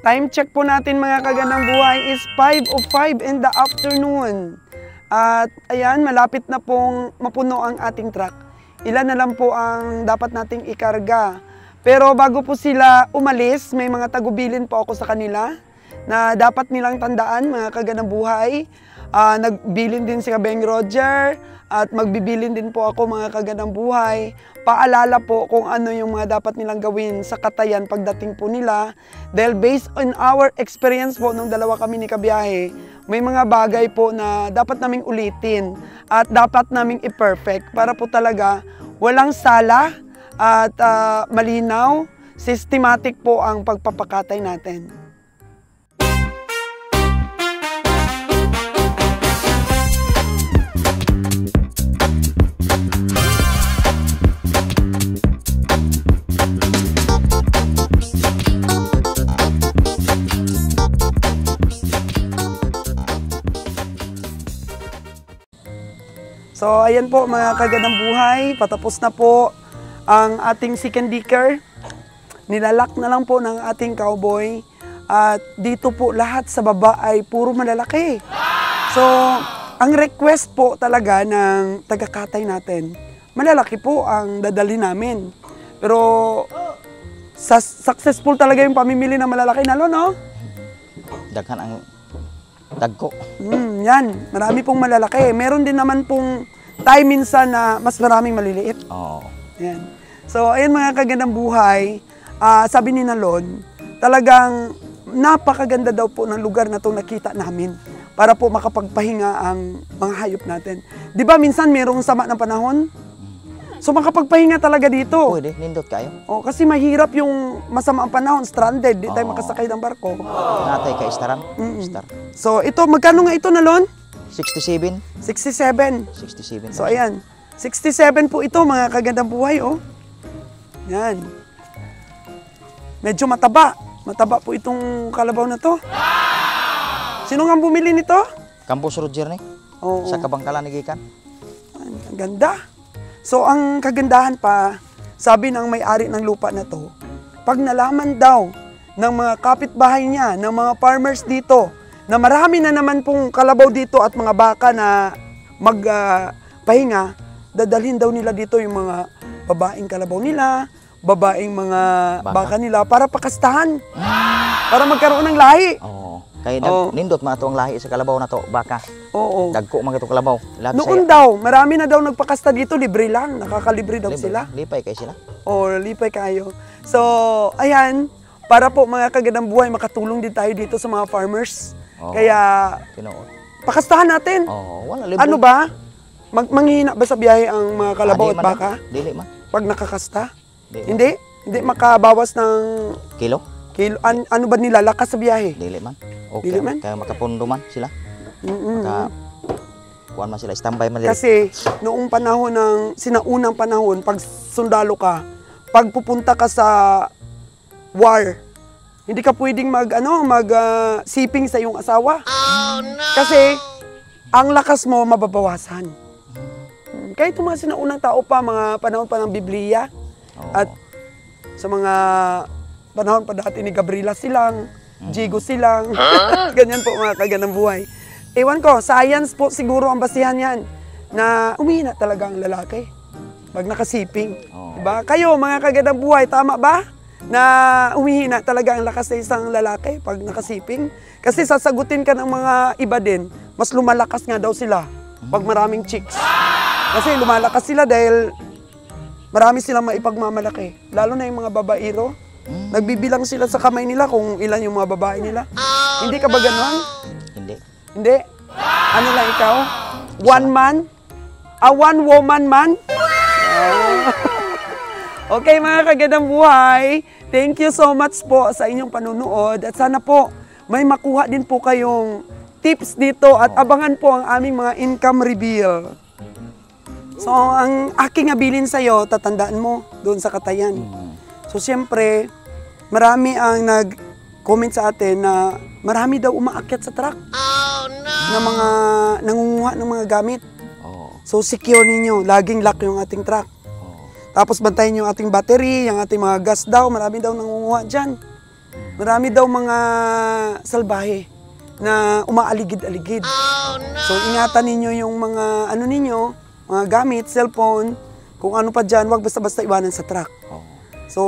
Time check po natin mga kagandang buhay is 5:05 in the afternoon. At ayan, malapit na pong mapuno ang ating truck. Ilan na lang po ang dapat nating ikarga. Pero bago po sila umalis, may mga tagubilin po ako sa kanila na dapat nilang tandaan mga kagandang buhay. Nagbilin din si Kabeng Roger at magbibilin din po ako mga kagandang buhay. Paalala po kung ano yung mga dapat nilang gawin sa Katayan pagdating po nila. Dahil based on our experience po nung dalawa kami ni Kabiyahe, may mga bagay po na dapat naming ulitin at dapat naming i-perfect para po talaga walang sala at malinaw, systematic po ang pagpapakatay natin. So, ayan po mga kagandang buhay, patapos na po ang ating second decker. Nilalak na lang po ng ating cowboy. At dito po lahat sa baba ay puro malalaki. So, ang request po talaga ng taga-katay natin, malalaki po ang dadali namin. Pero, successful talaga yung pamimili ng malalaki na no? Daghan ang dagko. Yan, marami pong malalaki. Meron din naman pong time minsan na mas maraming maliliit. Oo. Yan. So, ayun mga kagandang buhay, sabi ni Nalon, talagang napakaganda daw po ng lugar na itong nakita namin para po makapagpahinga ang mga hayop natin. Di ba minsan mayroong sama ng panahon? So makapagpahinga talaga dito. Pwede, nindot kayo. O, kasi mahirap yung masama ang panahon, stranded, di tayo makasakay ng barko. Natay ka istaran. Star. So ito, magkano nga ito Nalon? 67. 67. 67. So ayan, 67 po ito mga kagandang buhay oh. Yan. Medyo mataba. Mataba po itong kalabaw na to. Sino nga bumili nito? Campus Roger ni. Oo. Sa Kabangkalan ni Gikan. Ang ganda. So ang kagandahan pa, sabi ng may-ari ng lupa na to, pag nalaman daw ng mga kapitbahay niya, ng mga farmers dito, na marami na naman pong kalabaw dito at mga baka na magpahinga, dadalhin daw nila dito yung mga babaeng kalabaw nila, babaeng mga baka nila para pakastahan. Para magkaroon ng lahi. Oo. Kaya nindot mga itong lahi sa kalabaw na to, baka. Oo. Dagko mga itong kalabaw. Noon daw, marami na daw nagpakasta dito, libre lang. Nakakalibre daw sila. Lipay kayo sila. Oo, lipay kayo. So, ayan, para po mga kagandang buhay, makatulong din tayo dito sa mga farmers. Kaya, pakastahan natin. Wala, libre. Ano ba? Manghihina ba sa biyahe ang mga kalabaw at baka? Dili man. Pag nakakasta? Hindi? Hindi makabawas ng kilo? Ano ba nila? Lakas sa biyahe? Dili man. Okay. Dili man? Kaya makapundo man sila. Kuhan man sila, standby man. Kasi noong panahon sinaunang panahon, pag sundalo ka, pag pupunta ka sa war, hindi ka pwedeng mag-siping sa iyong asawa. Oh, no! Kasi ang lakas mo mababawasan. Kahit yung mga sinaunang tao pa, mga panahon pa ng Biblia, at sa mga panahon pa dati ni Gabriela Silang, Jigo Silang, ganyan po mga kagandang buhay. Ewan ko, science po siguro ang basihan yan, na umihina talaga ang lalaki pag nakasiping. Diba? Kayo mga kagandang buhay, tama ba? Na umihina talaga ang lakas ng isang lalaki pag nakasiping? Kasi sasagutin ka ng mga iba din, mas lumalakas nga daw sila pag maraming chicks. Kasi lumalakas sila dahil marami silang maipagmamalaki. Lalo na yung mga babaero. Nagbibilang sila sa kamay nila kung ilan yung mga babae nila. Hindi ka ba ganun? Hindi. Hindi? Ano lang ikaw? One man? One woman man? Okay mga kagandang buhay, thank you so much po sa inyong panunood at sana po may makuha din po kayong tips dito at abangan po ang aming mga income reveal. So ang aking abilin sa'yo, tatandaan mo doon sa Katayan. So siyempre, marami ang nag-comment sa atin na marami daw umaakyat sa truck. Oh, no! Na mga nangunguha ng mga gamit. So secure ninyo, laging lock yung ating truck. Tapos bantayin yung ating battery, yung ating mga gas daw, marami daw nangunguha dyan. Marami daw mga salbahe na umaaligid-aligid. So ingatan ninyo yung mga ano ninyo, mga gamit, cellphone, kung ano pa dyan, wag basta-basta iwanan sa truck. So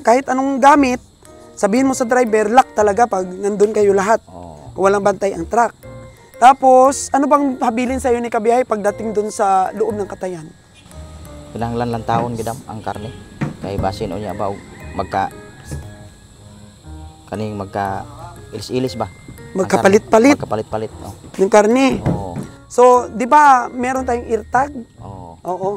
kahit anong gamit, sabihin mo sa driver, lock talaga pag nandun kayo lahat. Kung walang bantay ang truck. Tapos, ano bang habilin sa'yo ni Kabiyahe pagdating dun sa loob ng katayan? Kinahanglan lang taon gidam ang karne. Kay basin o niya ba magka kaning magka ilis-ilis ba? Magkapalit-palit. Magkapalit-palit. Yung karne. Oo. So, di ba, meron tayong eartag? Oo. Oo.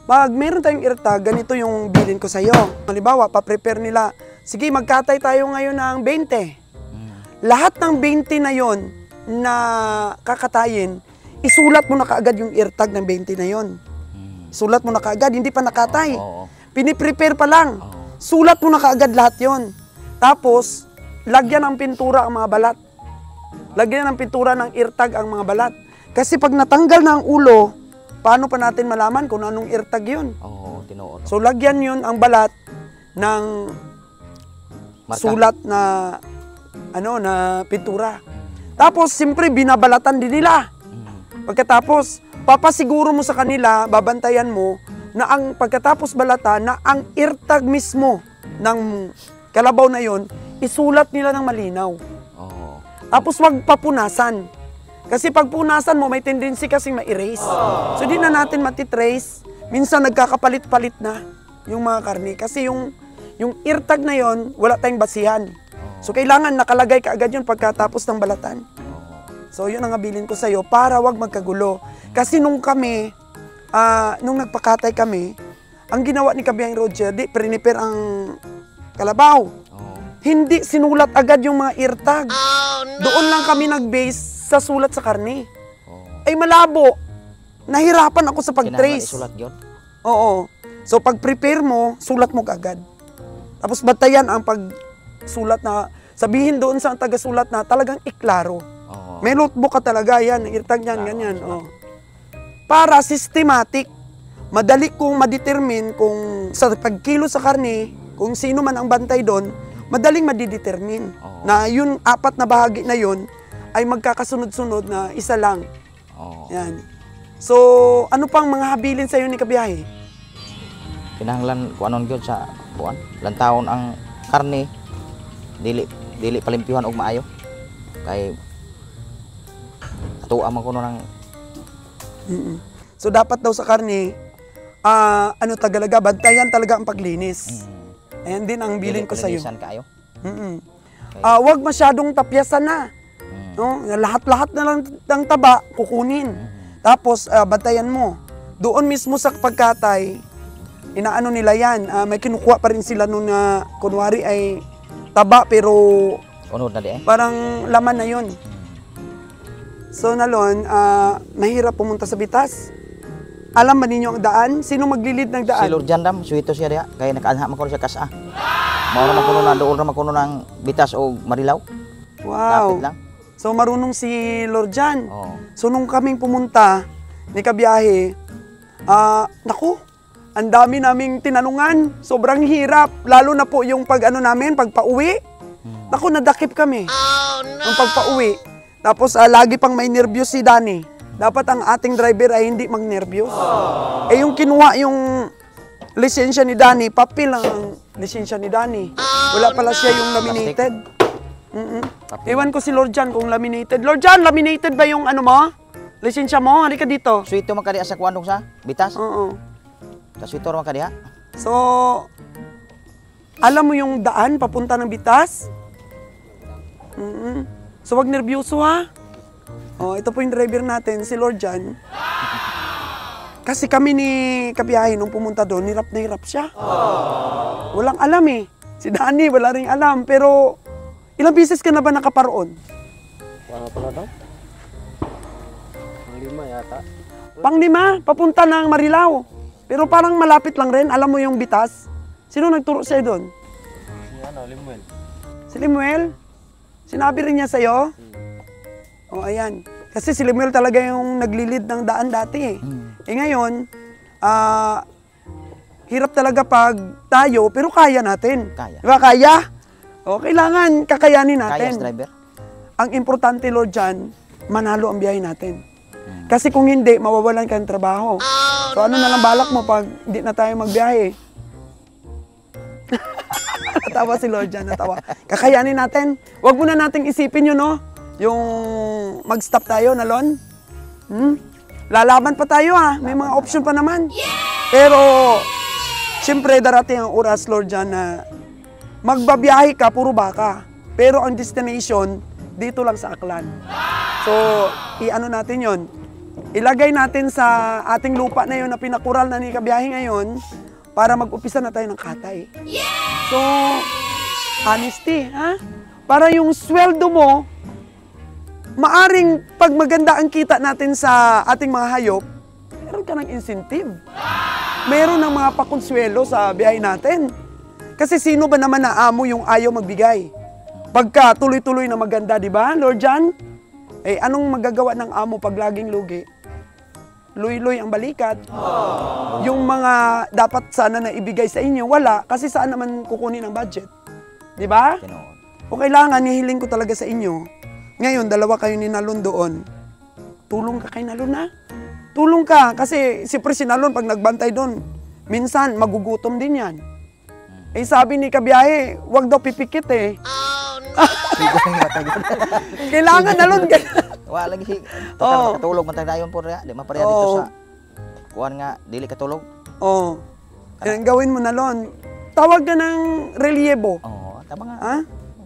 Pag meron tayong eartag, ganito yung bilin ko sa'yo. Halimbawa, pa-prepare nila, sige, magkatay tayo ngayon ng 20. Lahat ng 20 na yon na kakatayin, isulat mo na kaagad yung eartag ng 20 na yon. Sulat mo na kaagad, hindi pa nakatay. Piniprepare pa lang. Sulat mo na kaagad lahat yon. Tapos, lagyan ng pintura ang mga balat. Lagyan ng pintura ng eartag ang mga balat. Kasi pag natanggal na ang ulo, paano pa natin malaman kung anong eartag yun? Oo, tinuod. So, lagyan yun ang balat ng Marka. sulat na na pintura. Tapos, siyempre, binabalatan din nila. Pagkatapos, papasiguro mo sa kanila, babantayan mo, na ang pagkatapos balata, na ang eartag mismo ng kalabaw na yon, isulat nila ng malinaw. Tapos, wag papunasan. Kasi pag punasan mo, may tendency kasing ma-erase. So, di na natin matitrace. Minsan, nagkakapalit-palit na yung mga karne. Kasi yung eartag na yon, wala tayong basihan. So, kailangan nakalagay kaagad yun pagkatapos ng balatan. So, yun ang abilin ko sa'yo para wag magkagulo. Kasi nung kami, nung nagpakatay kami, ang ginawa ni Kabiyahing Roger, di prepare ang kalabaw. Hindi sinulat agad yung mga eartag. Doon lang kami nag-base sa sulat sa karne. Ay malabo. Nahirapan ako sa pag-trace. Isulat yun? Oo. So, pag-prepare mo, sulat mo kaagad. Tapos, batayan ang pag-sulat na, sabihin doon sa taga-sulat na talagang iklaro. May notebook ka talaga, yan, eartag yan, ganyan. Para systematic, madali kong ma-determine kung sa pagkilo sa karne, kung sino man ang bantay doon, madaling madidetermine na yun, 4 na bahagi na yun, ay magkakasunod-sunod na isa lang. Yan. So, ano pang mga habilin sa'yo ni Kabiyahe? Kinahanglan kung anon gyud sa buwan. Lantawon ang karne, dili palimpyuhan og maayo. Kay tuwa man kuno ng So, dapat daw sa karne, tagalaga, bantayan talaga ang paglinis. Ayan din ang bilin ko sa'yo. Kayo. Wag masyadong tapyasan na. No? Lahat-lahat na lang ng taba, kukunin. Tapos, bantayan mo. Doon mismo sa pagkatay, inaano nila yan. May kinukuha pa rin sila nung kunwari ay taba, pero unod na di parang laman na yun. So, nalon, mahirap pumunta sa bitas. Alam ba ninyo ang daan? Sino maglilid ng daan? Si Lord Jandam, suwito siya diha. Kaya nakaanha man kuno siya kasa. Mao man kuno na doon ra man kuno ng bitas o marilaw. Wow. Lapit lang. So, marunong si Lord Jan. So, nung kaming pumunta ni Kabiyahe, naku, ang dami naming tinanungan. Sobrang hirap. Lalo na po yung pag-pauwi. Naku, nadakip kami. Ang pagpauwi. Tapos, lagi pang may nervyos si Danny. Dapat ang ating driver ay hindi mag-nervyos. Eh, yung kinuha yung lisensya ni Danny, papel ang lisensya ni Danny. Wala pala siya yung laminated. Ewan ko si Lord Jan kung laminated. Lord Jan, laminated ba yung ano mo? Lisensya mo? Halika dito. Suwito man kadiha sa kuandong sa bitas? Oo. Suwito man kadiha? So, alam mo yung daan papunta ng bitas? So, wag nervyoso ha. Ito po yung driver natin, si Lord Jan. Kasi kami ni Kabiyahe nung pumunta doon, hirap na hirap siya. Walang alam eh. Si Danny, wala rin alam. Pero, ilang beses ka na ba nakaparoon? Wala pala daw. Pang-5 yata. Pang-5, papunta ng Marilao. Pero parang malapit lang rin, alam mo yung bitas. Sino nagturo sa'yo doon? Si Limuel. Si Limuel? Sinabi rin niya sa'yo? Ayan. Kasi si Limuel talaga yung naglilid ng daan dati eh. Ngayon, hirap talaga pag tayo, pero kaya natin. Kaya. Diba kaya? O, kailangan kakayanin Kaya natin. sa driver. Ang importante, Lord, dyan, manalo ang biyahe natin. Kasi kung hindi, mawawalan ka ng trabaho. So ano na lang balak mo pag hindi na tayo magbiyahe? Natawa si Lord dyan, natawa. Kakayanin natin. Huwag muna nating isipin yun, no? Yung mag-stop tayo, Nalon. Lalaban pa tayo, ha? May mga option pa naman. Pero, siyempre, darating ang oras, Lord, dyan na magbabiyahe ka, puro baka. Pero ang destination, dito lang sa Aklan. So, i-ano natin yon. Ilagay natin sa ating lupa na yun na pinakural na ni Kabiyahe ngayon para mag-upisa na tayo ng katay. So, honesty, ha? Para yung sweldo mo, maaring pag maganda ang kita natin sa ating mga hayop, meron ka ng incentive. Meron ng mga pakonsuelo sa biyahe natin. Kasi sino ba naman na amo yung ayaw magbigay? Pagka tuloy-tuloy na maganda, di ba, Lord John? Eh, anong magagawa ng amo pag laging lugi? Luy-luy ang balikat. Yung mga dapat sana na ibigay sa inyo, wala. Kasi saan naman kukunin ang budget? Di ba? Tinood. O kailangan, hihiling ko talaga sa inyo. Ngayon, dalawa kayo ni Nalon doon. Tulong ka kay Nalon, ha? Tulong ka. Kasi siyempre si Nalon, pag nagbantay doon, minsan magugutom din yan. Eh sabi ni Kabiyahe, wag daw pipikit eh. Kailangan Nalon. Wa lagi Oo. katulog man dayon po di mapareha dito Oo. sa kuan nga dili katulog. Oh. Yan gawin mo Nalon. Tawag ka ng relyebo. Oo, tama nga. Ha?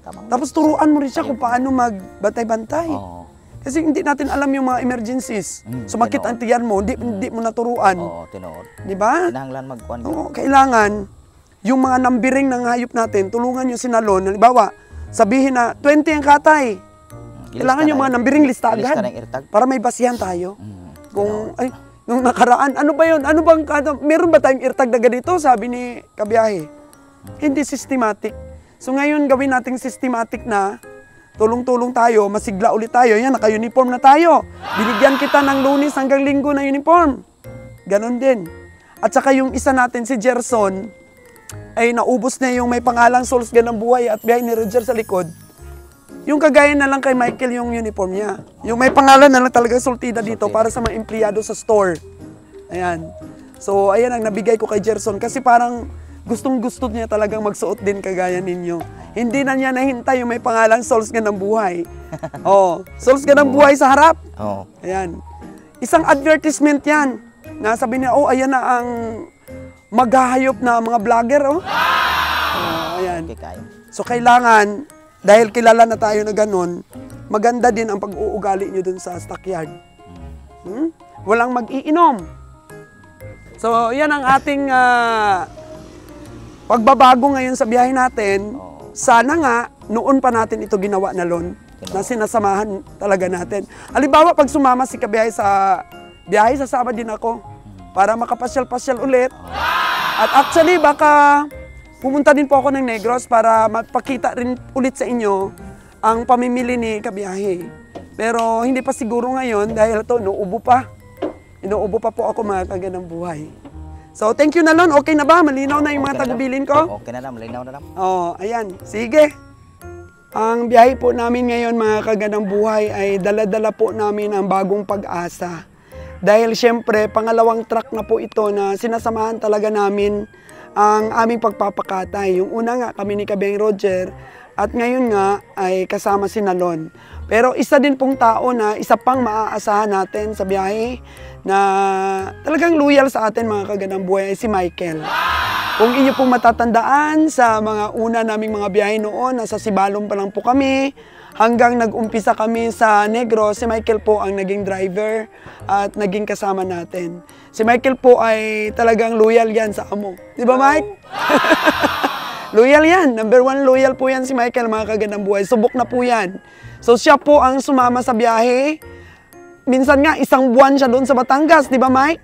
Tama nga. Tapos turuan mo rin siya kung paano magbantay-bantay. Oo. Kasi hindi natin alam yung mga emergencies. Sumakit ang tiyan mo, hindi mo naturuan. Oo, tinood. Di ba? Kinahanglan magkuan. Oo, kailangan yung mga nambiring ng hayop natin, tulungan yung sinalon. Halimbawa, sabihin na 20 ang katay. Kailangan yung mga nambiring lista agad. Para may basihan tayo. Kung, ay, nung nakaraan, ano ba yun? Ano bang, meron ba tayong irtag na ganito? Sabi ni Kabiyahe. Hindi systematic. So ngayon, gawin nating systematic na, tulong-tulong tayo, masigla ulit tayo. Yan, naka-uniform na tayo. Binigyan kita ng Lunes hanggang Linggo na uniform. Ganon din. At saka yung isa natin, si Gerson, ay naubos na yung may pangalang Souls Ganang Buhay at Biyahe ni Roger sa likod. Yung kagaya na lang kay Michael yung uniform niya. Yung may pangalan na lang talaga sultida dito para sa mga empleyado sa store. Ayan. So, ayan ang nabigay ko kay Gerson kasi parang gustong-gusto niya talagang magsuot din kagaya ninyo. Hindi na niya nahintay yung may pangalang Souls Ganang Buhay. Oh, Souls Ganang Buhay sa harap. Oo. Ayan. Isang advertisement yan. Na sabi niya, oh, ayan na ang maghahayop na mga vlogger, oh. Ayan. Okay kayo. So, kailangan, dahil kilala na tayo na ganun, maganda din ang pag-uugali nyo dun sa stockyard. Walang mag-iinom. So, yan ang ating pagbabago ngayon sa biyahe natin. Sana nga, noon pa natin ito ginawa na Lon, na sinasamahan talaga natin. Halimbawa, pag sumama si Kabiyahe sa biyahe, sasama din ako para makapasyal-pasyal ulit. At actually, baka pumunta din po ako ng Negros para mapakita rin ulit sa inyo ang pamimili ni Kabiyahe. Pero hindi pa siguro ngayon dahil ito, inuubo pa. Inuubo pa po ako mga kaganang buhay. So, thank you na Lon. Okay na ba? Malinaw na yung mga tagubilin ko? Okay na lang, malinaw na lang. Oh, ayan. Sige. Ang biyahe po namin ngayon mga kaganang buhay ay dala-dala po namin ang bagong pag-asa. Dahil siyempre, pangalawang track na po ito na sinasamahan talaga namin ang aming pagpapakatay. Yung una nga kami ni Kabeng Roger at ngayon nga ay kasama si Nalon. Pero isa din pong tao na isa pang maaasahan natin sa biyahe na talagang loyal sa atin mga kaganang buhay ay si Michael. Kung inyo pong matatandaan sa mga una naming mga biyahe noon, nasa Sibalom pa lang po kami, hanggang nag-umpisa kami sa Negros, si Michael po ang naging driver at naging kasama natin. Si Michael po ay talagang loyal yan sa amo. Di ba Mike? Loyal yan. Number 1 loyal po yan si Michael mga kaganang buhay. Subok na po yan. So siya po ang sumama sa biyahe. Minsan nga, 1 buwan siya doon sa Batangas, di ba Mike?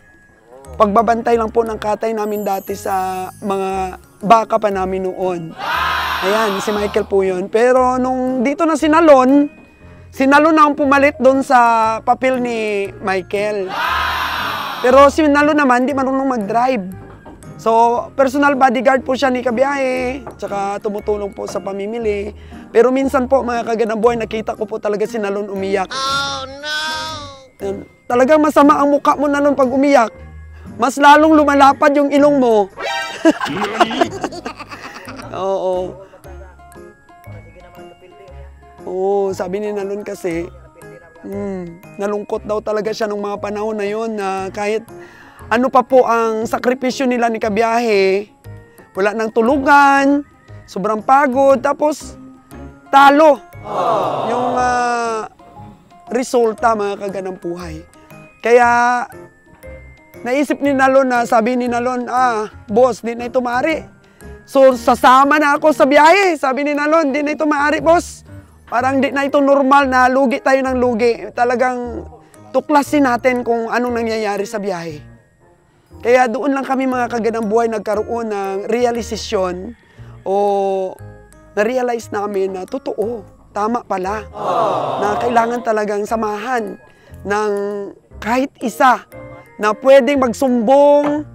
Pagbabantay lang po ng katay namin dati sa mga baka pa namin noon. Ayan, si Michael po yun. Pero nung dito na si Nalon na ang pumalit doon sa papel ni Michael. Pero si Nalon naman, di marunong mag-drive. So, personal bodyguard po siya ni Kabiyahe, tsaka tumutulong po sa pamimili. Pero minsan po, mga kaganang buhay, nakita ko po talaga si Nalon umiyak. Oh, no! Talagang masama ang mukha mo, Nalon, pag umiyak. Mas lalong lumalapad yung ilong mo. Oo. Oo, sabi ni Nalon kasi, nalungkot daw talaga siya nung mga panahon na yun na kahit ano pa po ang sakripisyo nila ni Kabiyahe, wala nang tulugan, sobrang pagod, tapos talo yung resulta, mga kaganang buhay. Kaya naisip ni Nalon na sabi ni Nalon, boss, di na ito maaari. So sasama na ako sa biyahe, sabi ni Nalon, di na ito maaari, boss. Parang di na ito normal na lugi tayo ng lugi. Talagang tuklasin natin kung anong nangyayari sa biyahe. Kaya doon lang kami, mga kaganang buhay, nagkaroon ng realisasyon o na-realize namin na totoo, tama pala. Na kailangan talagang samahan ng kahit isa na pwedeng magsumbong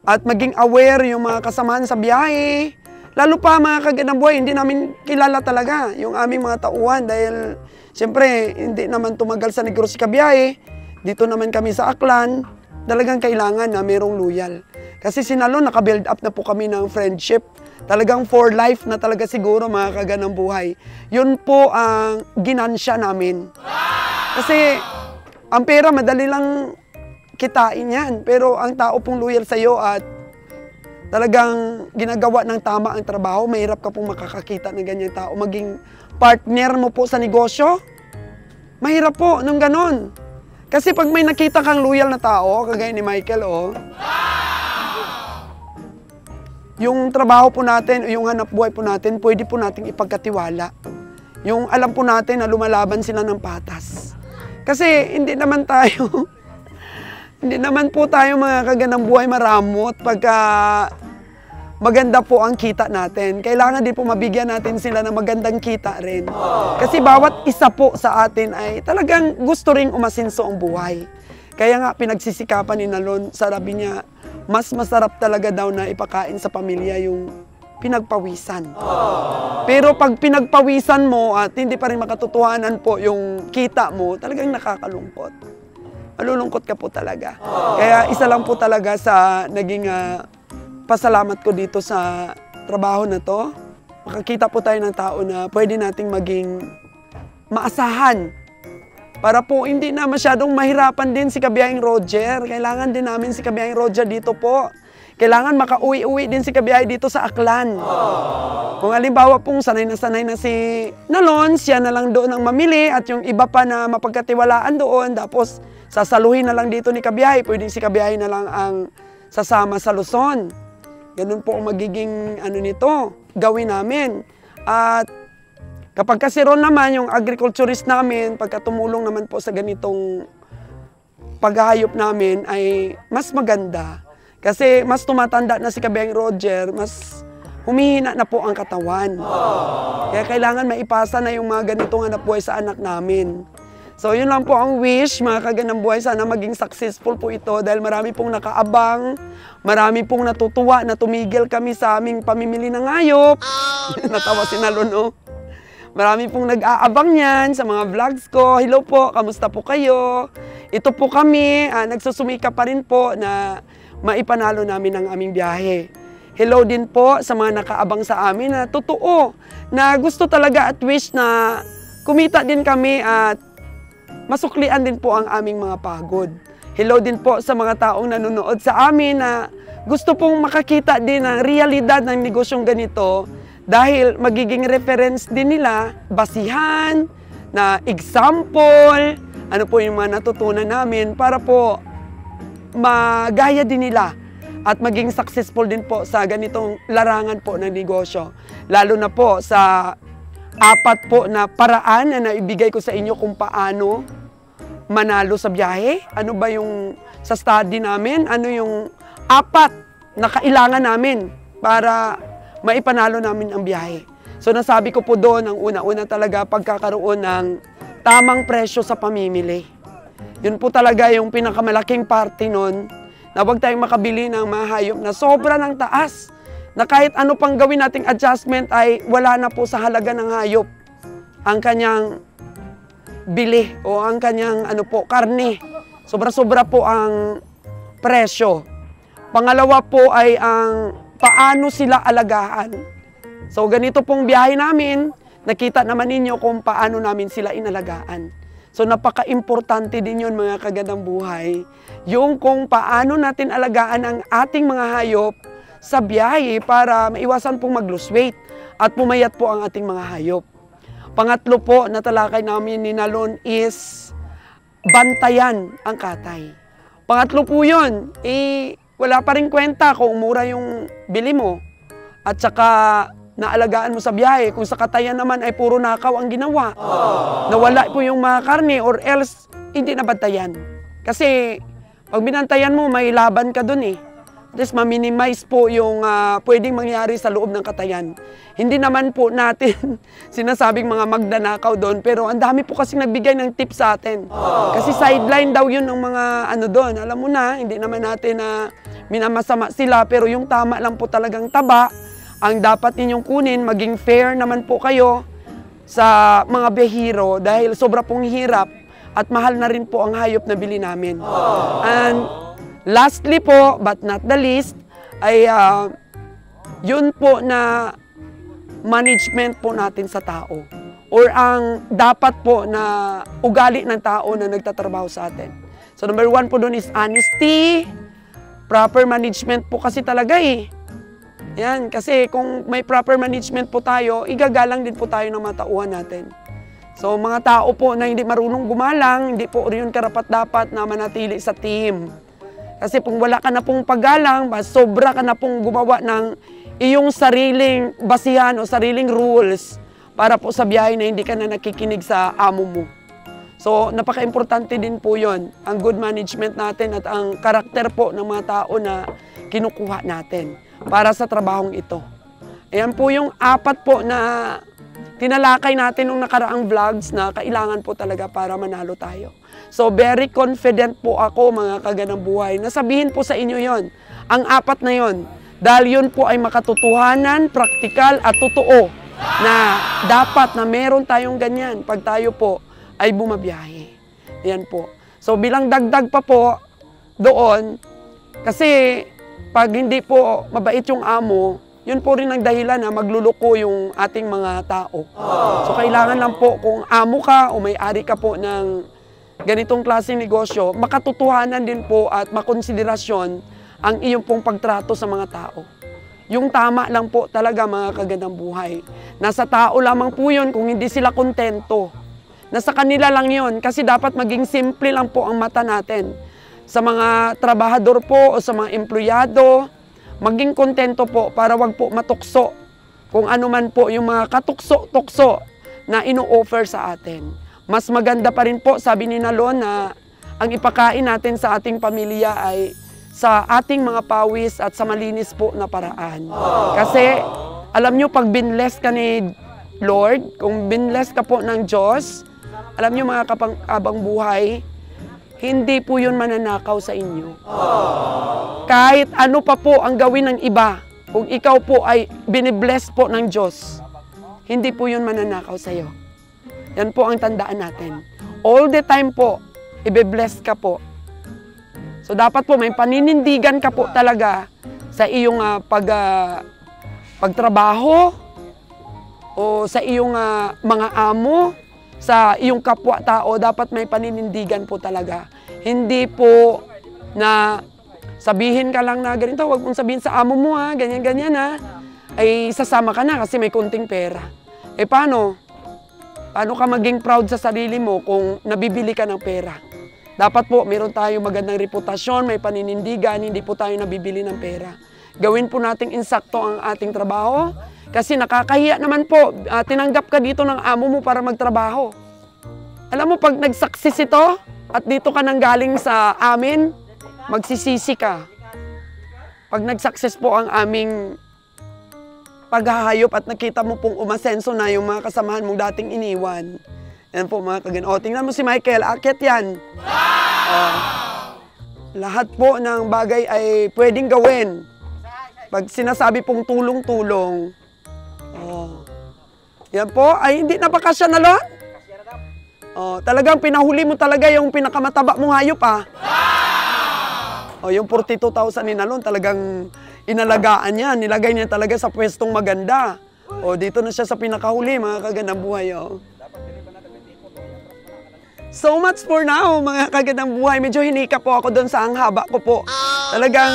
at maging aware yung mga kasamahan sa biyahe. Lalo pa, mga kaganang buhay, hindi namin kilala talaga yung aming mga tauhan dahil siyempre hindi naman tumagal sa Negros si Kabiyahe. Dito naman kami sa Aklan. Talagang kailangan na mayroong loyal. Kasi si Nalon, naka-build up na po kami ng friendship. Talagang for life na talaga siguro, mga kaganang buhay. Yun po ang ginansya namin. Kasi ang pera, madali lang kitain yan. Pero ang tao pong loyal sa'yo at talagang ginagawa ng tama ang trabaho, mahirap ka pong makakakita ng ganyang tao. Maging partner mo po sa negosyo, mahirap po nung ganon. Kasi pag may nakita kang loyal na tao, kagaya ni Michael, yung trabaho po natin o yung hanap buhay po natin, pwede po nating ipagkatiwala. Yung alam po natin na lumalaban sila ng patas. Kasi hindi naman po tayo, mga kaganang buhay, maramot pagka maganda po ang kita natin. Kailangan din po mabigyan natin sila ng magandang kita rin. Kasi bawat isa po sa atin ay talagang gusto ring umasinso ang buhay. Kaya nga pinagsisikapan ni Nalon, sabi niya, mas masarap talaga daw na ipakain sa pamilya yung pinagpawisan. Pero pag pinagpawisan mo at hindi pa rin makatotohanan po yung kita mo, talagang nakakalungkot. Malulungkot ka po talaga. Kaya isa lang po talaga sa naging pasalamat ko dito sa trabaho na to. Makakita po tayo ng tao na pwede nating maging maasahan. Para po hindi na masyadong mahirapan din si Kabiyahing Roger. Kailangan din namin si Kabiyahing Roger dito po. Kailangan makauwi-uwi din si Kabiyahe dito sa Aklan. Kung halimbawa pong sanay na si Nalon, siya na lang doon ang mamili at yung iba pa na mapagkatiwalaan doon, tapos sasaluhin na lang dito ni Kabiyahe, pwede si Kabiyahe na lang ang sasama sa Luzon. Ganun po ang magiging nito, gawin namin. At kapag kasi ron naman, yung agriculturist namin, pagka tumulong naman po sa ganitong paghahayop namin, ay mas maganda. Kasi mas tumatanda na si Kabiyahing Roger, mas humihina na po ang katawan. Kaya kailangan maipasa na yung mga ganitong hanap buhay sa anak namin. So yun lang po ang wish, mga kaganang buhay. Sana maging successful po ito dahil marami pong nakaabang, marami pong natutuwa na tumigil kami sa aming pamimili ng hayop. Natawa si Nalon, Marami pong nag-aabang yan sa mga vlogs ko. Hello po, kamusta po kayo? Ito po kami, nagsusumika pa rin po na maipanalo namin ang aming biyahe. Hello din po sa mga nakaabang sa amin na totoo, na gusto talaga at wish na kumita din kami at masuklian din po ang aming mga pagod. Hello din po sa mga taong nanonood sa amin na gusto pong makakita din ng realidad ng negosyong ganito dahil magiging reference din nila, basihan, na example, ano po yung mga natutunan namin para po magaya din nila at maging successful din po sa ganitong larangan po ng negosyo. Lalo na po sa 4 po na paraan na naibigay ko sa inyo kung paano manalo sa biyahe. Ano ba yung sa study namin? Ano yung 4 na kailangan namin para maipanalo namin ang biyahe? So nasabi ko po doon, ang una-una talaga pagkakaroon ng tamang presyo sa pamimili. Yun po talaga yung pinakamalaking parte nun na huwag tayong makabili ng mga hayop na sobra ng taas. Na kahit ano pang gawin nating adjustment ay wala na po sa halaga ng hayop ang kanyang bili o ang kanyang karne. Sobra-sobra po ang presyo. Pangalawa po ay ang paano sila alagaan. So ganito pong biyahe namin, nakita naman ninyo kung paano namin sila inalagaan. So napaka-importante din yun mga kagandang buhay, yung kung paano natin alagaan ang ating mga hayop sa biyahe para maiwasan pong mag-lose weight at pumayat po ang ating mga hayop. Pangatlo po na talakay namin ni Nalon is bantayan ang katay. Pangatlo po yun, wala pa rin kwenta kung mura yung bili mo at saka naalagaan mo sa biyahe. Kung sa katayan naman ay puro nakaw ang ginawa. Nawala po yung mga karne or else hindi nabantayan. Kasi pag binantayan mo, may laban ka dun eh. At least ma-minimize po yung pwedeng mangyari sa loob ng katayan. Hindi naman po natin sinasabing mga magnanakaw doon, pero ang dami po kasi nagbigay ng tips sa atin. Kasi sideline daw yun ng mga doon. Alam mo na, hindi naman natin minamasama sila, pero yung tama lang po talagang taba, ang dapat ninyong kunin, maging fair naman po kayo sa mga behiro dahil sobra pong hirap at mahal na rin po ang hayop na bili namin. And lastly po, but not the least, ay yun po na management po natin sa tao or ang dapat po na ugali ng tao na nagtatrabaho sa atin. So number 1 po doon is honesty, proper management po kasi talaga eh. Yan, kasi kung may proper management po tayo, igagalang din po tayo ng mga tauhan natin. So mga tao po na hindi marunong gumalang, hindi po rin karapat-dapat na manatili sa team. Kasi kung wala ka na pong paggalang, sobra ka na pong gumawa ng iyong sariling basihan o sariling rules para po sa biyahe na hindi ka na nakikinig sa amo mo. So napaka-importante din po yon, ang good management natin at ang karakter po ng mga tao na kinukuha natin para sa trabahong ito. Ayan po yung 4 po na tinalakay natin nung nakaraang vlogs na kailangan po talaga para manalo tayo. So very confident po ako mga kagandang buhay na sabihin po sa inyo yon, ang 4 na yon. Dahil yun po ay makatotohanan, praktikal at totoo na dapat na meron tayong ganyan pag tayo po ay bumabiyahe. Ayan po. So bilang dagdag pa po doon, kasi pag hindi po mabait yung amo, yun po rin ang dahilan na magluluko yung ating mga tao. So kailangan lang po kung amo ka o may-ari ka po ng ganitong klaseng negosyo, makatotohanan din po at makonsiderasyon ang iyong pong pagtrato sa mga tao. Yung tama lang po talaga mga kagandang buhay. Nasa tao lamang po yun kung hindi sila kontento. Nasa kanila lang yun kasi dapat maging simple lang po ang mata natin. Sa mga trabahador po o sa mga empleyado, maging kontento po para wag po matukso kung ano man po yung mga katukso-tukso na ino-offer sa atin. Mas maganda pa rin po, sabi ni Nalon, na ang ipakain natin sa ating pamilya ay sa ating mga pawis at sa malinis po na paraan. Kasi alam nyo, pag binless ka ni Lord, kung binless ka po ng Diyos, alam nyo mga kapang-abang buhay, hindi po yun mananakaw sa inyo. Kahit ano pa po ang gawin ng iba, kung ikaw po ay binibless po ng Diyos, hindi po yun mananakaw sa iyo. Yan po ang tandaan natin. All the time po, ibe-bless ka po. So dapat po may paninindigan ka po talaga sa iyong pagtrabaho o sa iyong mga amo, sa iyong kapwa-tao, dapat may paninindigan po talaga. Hindi po na sabihin ka lang na ganito, huwag mong sabihin sa amo mo ganyan-ganyan ay sasama ka na kasi may kunting pera. Eh paano? Paano ka maging proud sa sarili mo kung nabibili ka ng pera? Dapat po meron tayo magandang reputasyon, may paninindigan, hindi po tayo nabibili ng pera. Gawin po nating insakto ang ating trabaho kasi nakakahiya naman po, tinanggap ka dito ng amo mo para magtrabaho. Alam mo, pag nag-success ito at dito ka nang galing sa amin, magsisisi ka. Pag nag-success po ang aming paghahayop at nakita mo pong umasenso na yung mga kasamahan mong dating iniwan. Yan po mga kaganda. O, tingnan mo si Michael, akit yan. Lahat po ng bagay ay pwedeng gawin. Pag sinasabi pong tulong-tulong. Oh. Yan po, ay hindi napakasya na lang. Oh, talagang pinahuli mo talaga yung pinakamataba mong hayop Oh, yung 42,000 ni Nalon, talagang inalagaan niya. Nilagay niya talaga sa pwestong maganda. Oh, dito na siya sa pinakahuli, mga kagandang buhay. Oh. So much for now, mga kagandang buhay. Medyo hinika po ako doon sa ang haba ko po. Talagang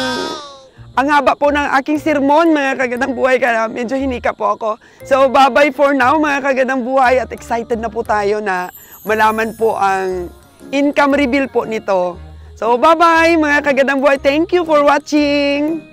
ang haba po ng aking sermon, mga kagandang buhay, kaya medyo hinika po ako. So, bye-bye for now, mga kagandang buhay, at excited na po tayo na malaman po ang income reveal po nito. So, bye-bye, mga kagandang buhay. Thank you for watching!